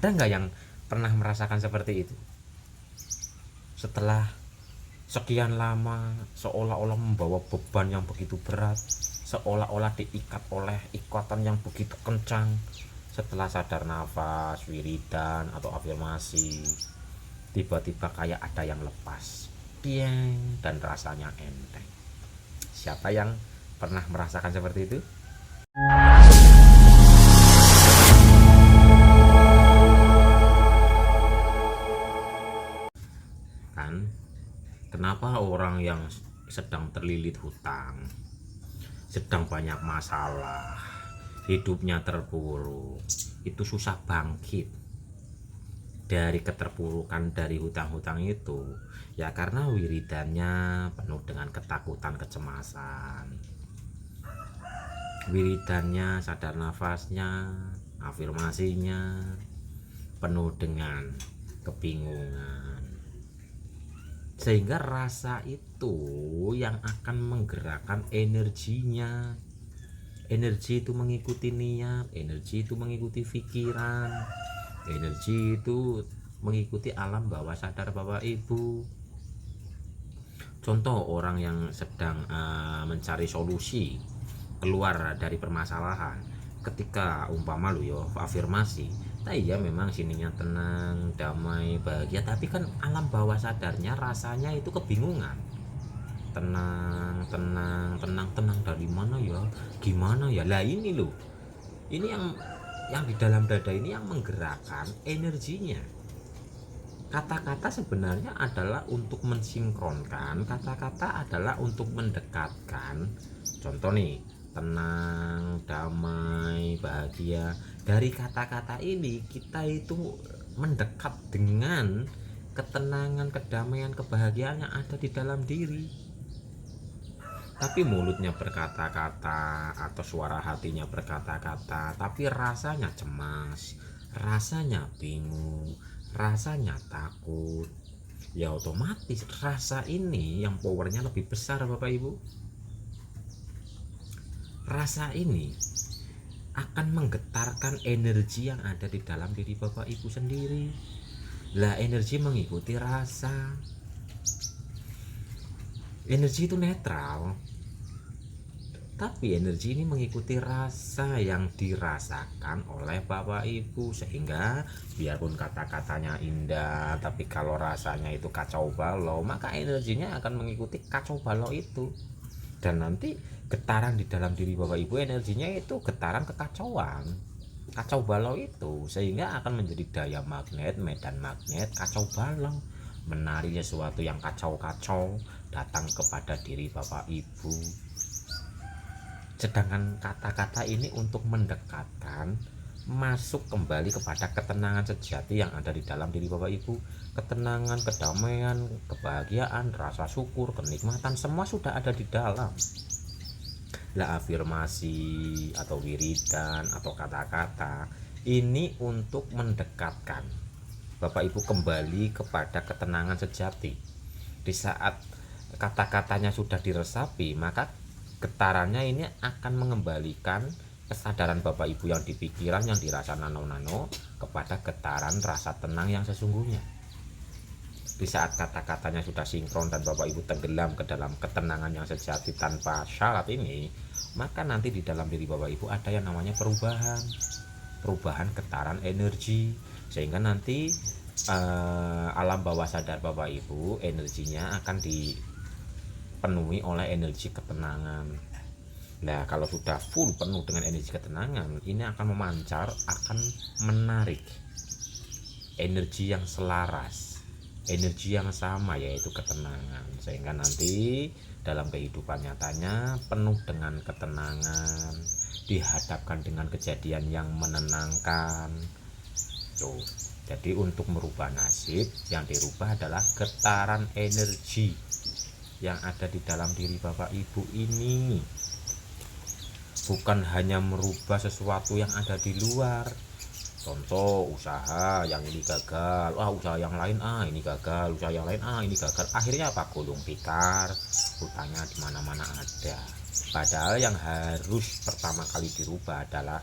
Ada nggak yang pernah merasakan seperti itu? Setelah sekian lama seolah-olah membawa beban yang begitu berat, seolah-olah diikat oleh ikatan yang begitu kencang, setelah sadar nafas, wiridan atau afirmasi, tiba-tiba kayak ada yang lepas, pieng, dan rasanya enteng. Siapa yang pernah merasakan seperti itu? Kan kenapa orang yang sedang terlilit hutang, sedang banyak masalah, hidupnya terpuruk, itu susah bangkit dari keterpurukan, dari hutang-hutang itu? Ya karena wiridannya penuh dengan ketakutan, kecemasan. Wiridannya, sadar nafasnya, afirmasinya penuh dengan kebingungan, sehingga rasa itu yang akan menggerakkan energinya. Energi itu mengikuti niat, energi itu mengikuti pikiran, energi itu mengikuti alam bawah sadar Bapak Ibu. Contoh orang yang sedang mencari solusi keluar dari permasalahan, ketika umpama lu yo afirmasi, nah iya memang sininya tenang, damai, bahagia, tapi kan alam bawah sadarnya rasanya itu kebingungan. Tenang, tenang, tenang, tenang dari mana ya, gimana ya. Lah ini loh, ini yang di dalam dada ini yang menggerakkan energinya. Kata-kata sebenarnya adalah untuk mensinkronkan, kata-kata adalah untuk mendekatkan. Contoh nih, tenang, damai, bahagia. Dari kata-kata ini kita itu mendekat dengan ketenangan, kedamaian, kebahagiaan yang ada di dalam diri. Tapi mulutnya berkata-kata atau suara hatinya berkata-kata, tapi rasanya cemas, rasanya bingung, rasanya takut. Ya otomatis rasa ini yang powernya lebih besar Bapak Ibu. Rasa ini akan menggetarkan energi yang ada di dalam diri Bapak Ibu sendiri. Lah energi mengikuti rasa. Energi itu netral, tapi energi ini mengikuti rasa yang dirasakan oleh Bapak Ibu, sehingga biarpun kata-katanya indah, tapi kalau rasanya itu kacau balau, maka energinya akan mengikuti kacau balau itu. Dan nanti getaran di dalam diri Bapak Ibu, energinya itu getaran kekacauan, kacau balau itu, sehingga akan menjadi daya magnet, medan magnet kacau balau, menarik sesuatu yang kacau-kacau datang kepada diri Bapak Ibu. Sedangkan kata-kata ini untuk mendekatkan, masuk kembali kepada ketenangan sejati yang ada di dalam diri Bapak Ibu. Ketenangan, kedamaian, kebahagiaan, rasa syukur, kenikmatan, semua sudah ada di dalam. Lah afirmasi atau wiridan atau kata-kata ini untuk mendekatkan Bapak Ibu kembali kepada ketenangan sejati. Di saat kata-katanya sudah diresapi, maka getarannya ini akan mengembalikan kesadaran Bapak Ibu yang di pikiran, yang dirasa nano-nano, kepada getaran rasa tenang yang sesungguhnya. Di saat kata-katanya sudah sinkron dan Bapak Ibu tenggelam ke dalam ketenangan yang sejati tanpa syarat ini, maka nanti di dalam diri Bapak Ibu ada yang namanya perubahan, perubahan getaran energi, sehingga nanti alam bawah sadar Bapak Ibu energinya akan dipenuhi oleh energi ketenangan. Nah kalau sudah full penuh dengan energi ketenangan, ini akan memancar, akan menarik energi yang selaras, energi yang sama, yaitu ketenangan, sehingga nanti dalam kehidupan nyatanya penuh dengan ketenangan, dihadapkan dengan kejadian yang menenangkan. Tuh, jadi untuk merubah nasib, yang dirubah adalah getaran energi yang ada di dalam diri Bapak Ibu ini. Bukan hanya merubah sesuatu yang ada di luar. Contoh usaha yang ini gagal, usaha yang lain ini gagal, usaha yang lain ini gagal. Akhirnya apa? Gulung tikar, hutangnya di mana-mana ada. Padahal yang harus pertama kali dirubah adalah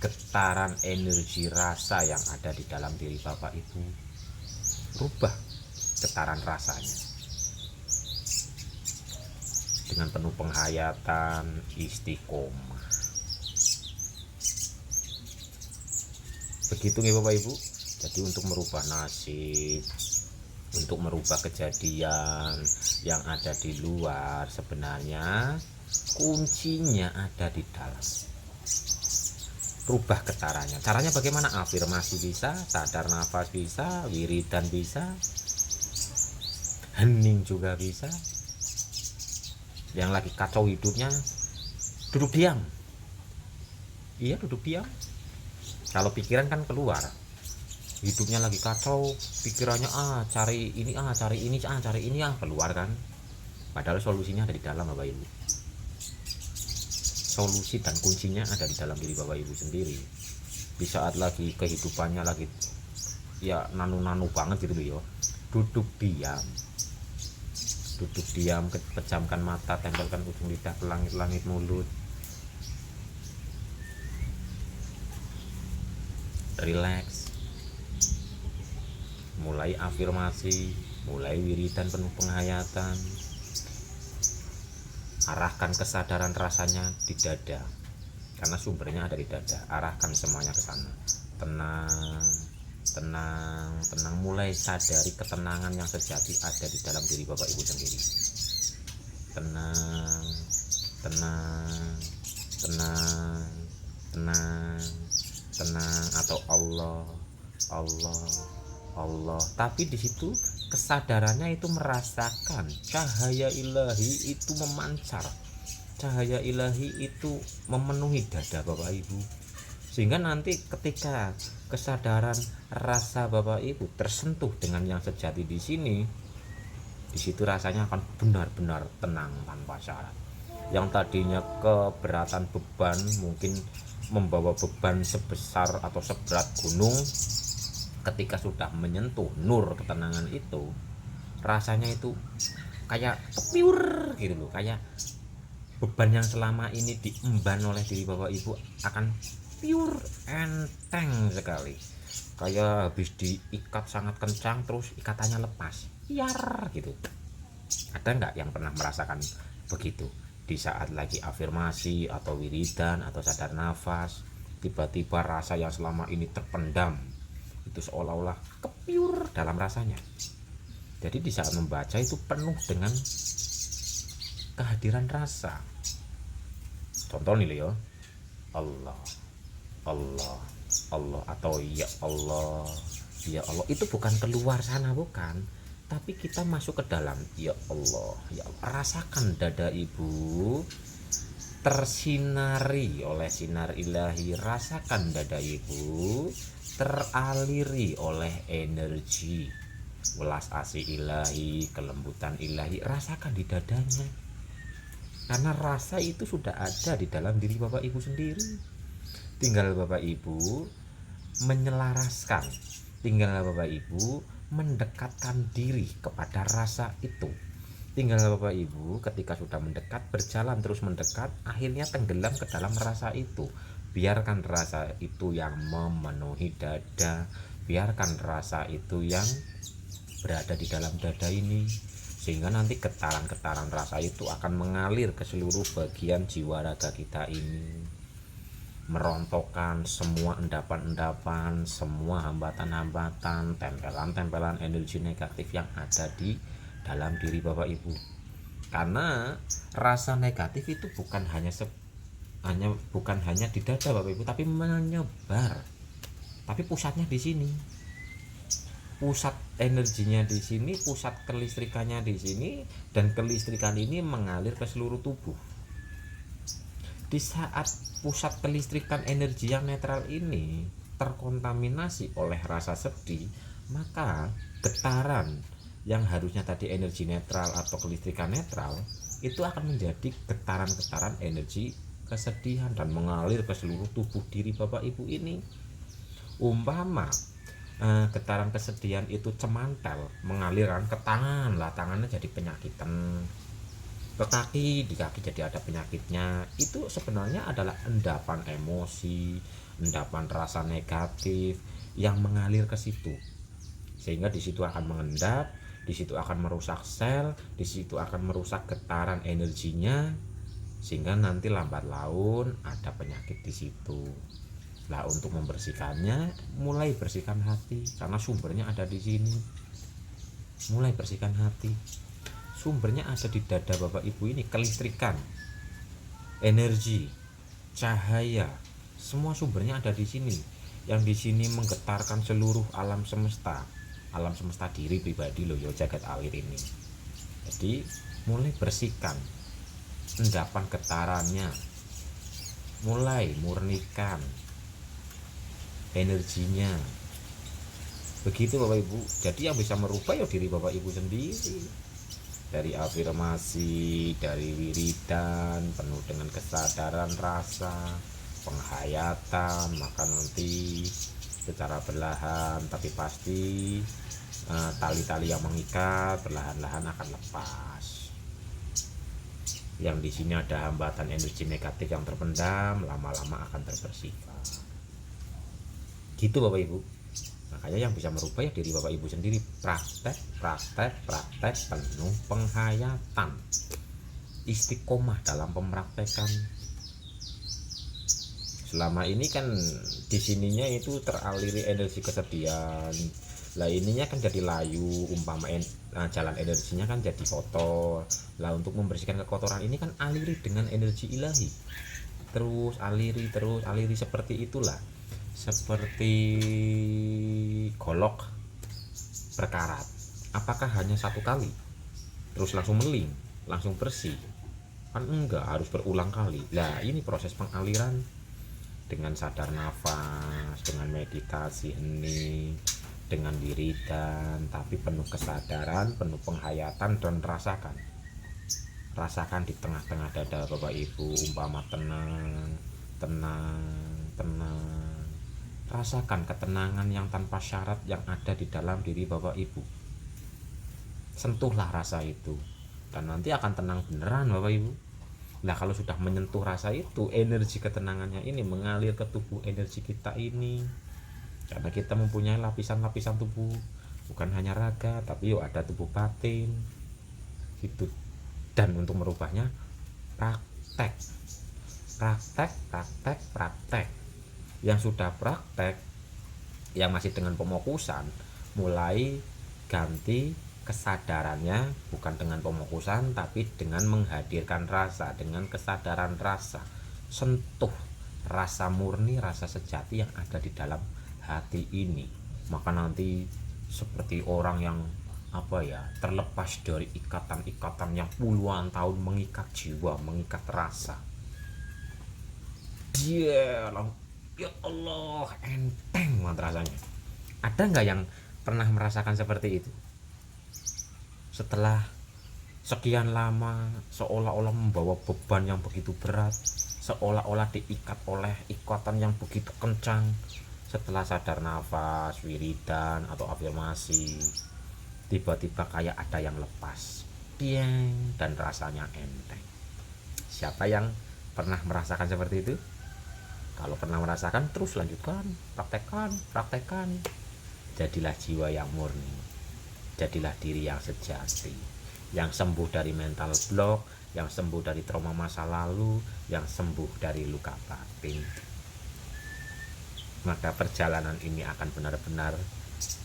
getaran energi rasa yang ada di dalam diri Bapak Ibu. Rubah getaran rasanya dengan penuh penghayatan, istiqomah. Begitu nih Bapak Ibu. Jadi untuk merubah nasib, untuk merubah kejadian yang ada di luar, sebenarnya kuncinya ada di dalam. Rubah getarannya. Caranya bagaimana? Afirmasi bisa, sadar nafas bisa, wiridan bisa, hening juga bisa. Yang lagi kacau hidupnya, duduk diam. Iya, duduk diam. Kalau pikiran kan keluar, hidupnya lagi kacau, pikirannya cari ini cari ini cari ini keluar kan. Padahal solusinya ada di dalam Bapak Ibu. Solusi dan kuncinya ada di dalam diri Bapak Ibu sendiri. Di saat lagi kehidupannya lagi ya nanu-nanu banget gitu loh ya, duduk diam. Duduk diam, pejamkan mata, tempelkan ujung lidah ke langit-langit mulut. Relax. Mulai afirmasi, mulai wiridan penuh penghayatan. Arahkan kesadaran rasanya di dada, karena sumbernya ada di dada. Arahkan semuanya ke sana. Tenang, tenang, tenang. Mulai sadari ketenangan yang sejati ada di dalam diri Bapak Ibu sendiri. Tenang, tenang, tenang, tenang, tenang. Atau Allah, Allah, Allah. Tapi di situ kesadarannya itu merasakan cahaya ilahi itu memancar, cahaya ilahi itu memenuhi dada Bapak Ibu, sehingga nanti ketika kesadaran rasa Bapak Ibu tersentuh dengan yang sejati di sini, di situ rasanya akan benar-benar tenang tanpa syarat. Yang tadinya keberatan beban, mungkin membawa beban sebesar atau seberat gunung, ketika sudah menyentuh nur ketenangan itu, rasanya itu kayak kepiur gitu loh, kayak beban yang selama ini diemban oleh diri Bapak Ibu akan pure, enteng sekali, kayak habis diikat sangat kencang terus ikatannya lepas, biar gitu. Ada nggak yang pernah merasakan begitu? Di saat lagi afirmasi atau wiridan atau sadar nafas, tiba-tiba rasa yang selama ini terpendam itu seolah-olah kepiur dalam rasanya. Jadi di saat membaca itu penuh dengan kehadiran rasa. Contoh nih Leo, Allah, Allah, Allah, atau ya Allah, ya Allah. Itu bukan keluar sana, bukan, tapi kita masuk ke dalam. Ya Allah, ya Allah. Rasakan dada Ibu tersinari oleh sinar ilahi. Rasakan dada Ibu teraliri oleh energi welas asih ilahi, kelembutan ilahi. Rasakan di dadanya, karena rasa itu sudah ada di dalam diri Bapak Ibu sendiri. Tinggal Bapak Ibu menyelaraskan, tinggal Bapak Ibu mendekatkan diri kepada rasa itu. Tinggal Bapak Ibu ketika sudah mendekat, berjalan terus mendekat, akhirnya tenggelam ke dalam rasa itu. Biarkan rasa itu yang memenuhi dada, biarkan rasa itu yang berada di dalam dada ini, sehingga nanti getaran-getaran rasa itu akan mengalir ke seluruh bagian jiwa raga kita ini, merontokkan semua endapan-endapan, semua hambatan-hambatan, tempelan-tempelan energi negatif yang ada di dalam diri Bapak Ibu. Karena rasa negatif itu bukan hanya di dada Bapak Ibu, tapi menyebar. Tapi pusatnya di sini. Pusat energinya di sini, pusat kelistrikannya di sini, dan kelistrikan ini mengalir ke seluruh tubuh. Di saat pusat kelistrikan energi yang netral ini terkontaminasi oleh rasa sedih, maka getaran yang harusnya tadi energi netral atau kelistrikan netral itu akan menjadi getaran-getaran energi kesedihan dan mengalir ke seluruh tubuh diri Bapak Ibu ini. Umpama getaran kesedihan itu cemantel, mengalirkan ke tangan lah, tangannya jadi penyakitan, ke kaki, di kaki jadi ada penyakitnya. Itu sebenarnya adalah endapan emosi, endapan rasa negatif yang mengalir ke situ, sehingga di situ akan mengendap, di situ akan merusak sel, di situ akan merusak getaran energinya, sehingga nanti lambat laun ada penyakit di situ. Lah untuk membersihkannya, mulai bersihkan hati, karena sumbernya ada di sini. Mulai bersihkan hati, sumbernya ada di dada Bapak Ibu ini. Kelistrikan, energi, cahaya, semua sumbernya ada di sini. Yang di sini menggetarkan seluruh alam semesta diri pribadi loh, yo jagat alir ini. Jadi mulai bersihkan endapan getarannya, mulai murnikan energinya. Begitu Bapak Ibu. Jadi yang bisa merubah ya diri Bapak Ibu sendiri. Dari afirmasi, dari wiridan penuh dengan kesadaran rasa, penghayatan, maka nanti secara perlahan tapi pasti tali-tali yang mengikat perlahan-lahan akan lepas. Yang di sini ada hambatan energi negatif yang terpendam, lama-lama akan terbersihkan. Gitu Bapak Ibu. Makanya yang bisa merubah ya diri Bapak Ibu sendiri. Praktek penuh penghayatan, istiqomah dalam pempraktekan. Selama ini kan di sininya itu teraliri energi kesedihan. Lah ininya kan jadi layu, umpama jalan energinya kan jadi kotor. Lah untuk membersihkan kekotoran ini kan aliri dengan energi ilahi. Terus aliri seperti itulah. Seperti golok berkarat. Apakah hanya satu kali terus langsung meling, langsung bersih? Kan enggak, harus berulang kali. Lah ini proses pengaliran dengan sadar nafas, dengan meditasi hening, dengan wiridan, tapi penuh kesadaran, penuh penghayatan, dan rasakan di tengah-tengah dada Bapak Ibu, umpama tenang. Rasakan ketenangan yang tanpa syarat yang ada di dalam diri Bapak Ibu. Sentuhlah rasa itu, dan nanti akan tenang beneran Bapak Ibu. Nah kalau sudah menyentuh rasa itu, energi ketenangannya ini mengalir ke tubuh energi kita ini. Karena kita mempunyai lapisan-lapisan tubuh, bukan hanya raga, tapi yuk ada tubuh batin gitu. Dan untuk merubahnya praktek. Yang sudah praktek, yang masih dengan pemokusan, mulai ganti kesadarannya, bukan dengan pemokusan tapi dengan menghadirkan rasa, dengan kesadaran rasa. Sentuh rasa murni, rasa sejati yang ada di dalam hati ini. Maka nanti seperti orang yang terlepas dari ikatan-ikatan yang puluhan tahun mengikat jiwa, mengikat rasa. Dia ya Allah, enteng banget rasanya. Ada nggak yang pernah merasakan seperti itu? Setelah sekian lama seolah-olah membawa beban yang begitu berat, seolah-olah diikat oleh ikatan yang begitu kencang, setelah sadar nafas, wiridan atau afirmasi, tiba-tiba kayak ada yang lepas, dieng, dan rasanya enteng. Siapa yang pernah merasakan seperti itu? Kalau pernah merasakan, terus lanjutkan, praktekkan. Jadilah jiwa yang murni, jadilah diri yang sejati, yang sembuh dari mental block, yang sembuh dari trauma masa lalu, yang sembuh dari luka batin. Maka perjalanan ini akan benar-benar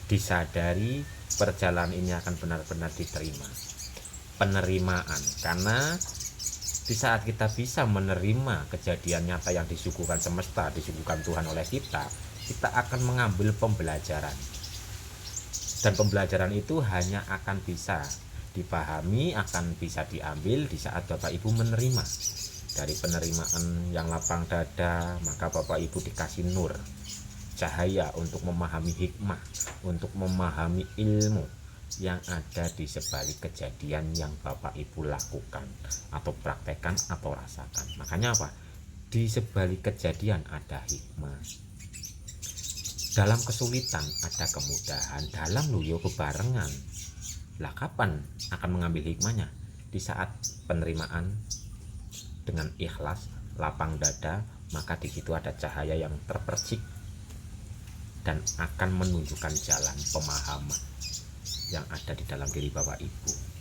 disadari, perjalanan ini akan benar-benar diterima. Penerimaan, karena di saat kita bisa menerima kejadian nyata yang disuguhkan semesta, disuguhkan Tuhan oleh kita akan mengambil pembelajaran. Dan pembelajaran itu hanya akan bisa dipahami, akan bisa diambil di saat Bapak Ibu menerima. Dari penerimaan yang lapang dada, maka Bapak Ibu dikasih nur, cahaya untuk memahami hikmah, untuk memahami ilmu yang ada di sebalik kejadian yang Bapak Ibu lakukan atau praktekkan atau rasakan. Makanya apa? Di sebalik kejadian ada hikmah. Dalam kesulitan ada kemudahan, dalam luyo bebarengan. Lah kapan akan mengambil hikmahnya? Di saat penerimaan dengan ikhlas, lapang dada, maka di situ ada cahaya yang terpercik dan akan menunjukkan jalan pemahaman yang ada di dalam diri Bapak Ibu.